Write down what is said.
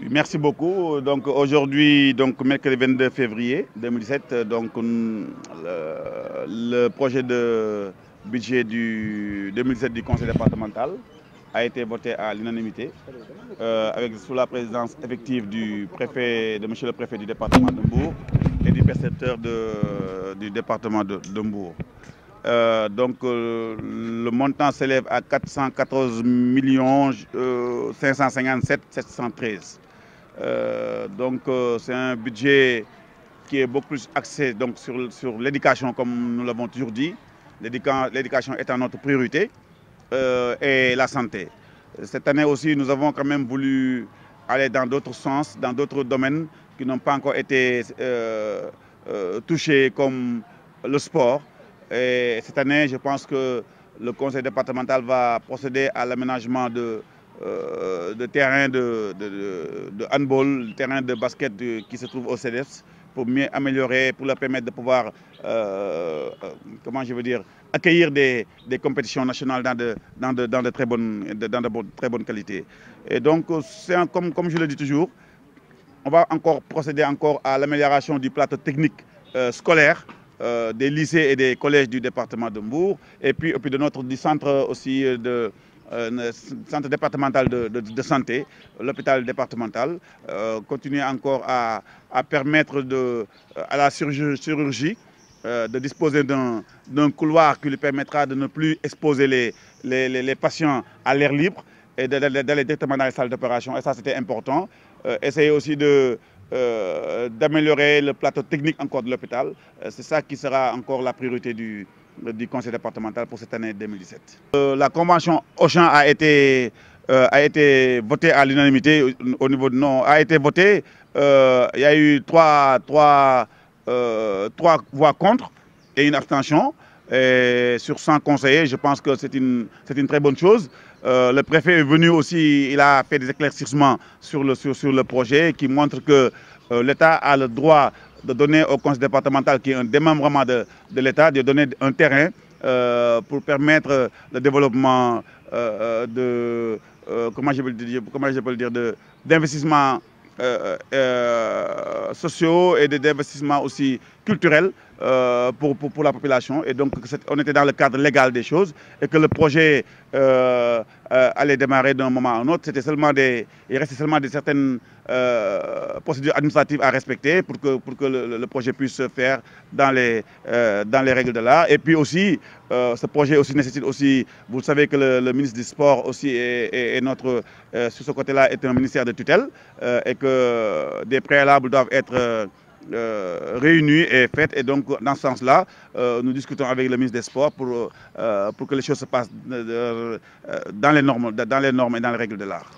Merci beaucoup. Donc aujourd'hui, donc mercredi 22 février 2017, le projet de budget du 2017 du Conseil départemental a été voté à l'unanimité avec sous la présidence effective du préfet, de Monsieur le préfet du département de Mbour et du percepteur du département de Mbour. Le montant s'élève à 414 557 713. C'est un budget qui est beaucoup plus axé sur l'éducation, comme nous l'avons toujours dit, l'éducation étant notre priorité, et la santé. Cette année aussi, nous avons quand même voulu aller dans d'autres sens, dans d'autres domaines qui n'ont pas encore été touchés, comme le sport. Et cette année, je pense que le conseil départemental va procéder à l'aménagement de terrain de handball, terrain de basket qui se trouve au CEDEPS pour mieux améliorer, pour leur permettre de pouvoir, comment je veux dire, accueillir des compétitions nationales dans de très bonnes qualités. Et donc, comme je le dis toujours, on va encore procéder à l'amélioration du plateau technique scolaire des lycées et des collèges du département de Mbour, et puis du centre aussi centre départemental de santé, l'hôpital départemental, continuer encore à permettre à la chirurgie de disposer d'un couloir qui lui permettra de ne plus exposer les patients à l'air libre et d'aller directement dans les salles d'opération. Et ça, c'était important. Essayer aussi d'améliorer le plateau technique encore de l'hôpital. C'est ça qui sera encore la priorité du conseil départemental pour cette année 2017. La convention Auchan a été votée à l'unanimité au niveau de non, a été votée. Il y a eu trois voix contre et une abstention. Et sur 100 conseillers, je pense que c'est une très bonne chose. Le préfet est venu aussi, il a fait des éclaircissements sur le projet qui montrent que l'État a le droit de donner au conseil départemental, qui est un démembrement de l'État, de donner un terrain pour permettre le développement comment je peux le dire, d'investissements sociaux et d'investissements aussi culturels pour la population. Et donc, on était dans le cadre légal des choses et que le projet allait démarrer d'un moment à un autre. Il restait seulement certaines procédures administratives à respecter pour que le projet puisse se faire dans les règles de l'art. Et puis aussi, ce projet aussi nécessite aussi, vous savez que le ministre du Sport aussi sur ce côté-là est un ministère de tutelle et que des préalables doivent être réunis et faits. Et donc, dans ce sens-là, nous discutons avec le ministre des Sports pour que les choses se passent dans les normes et dans les règles de l'art.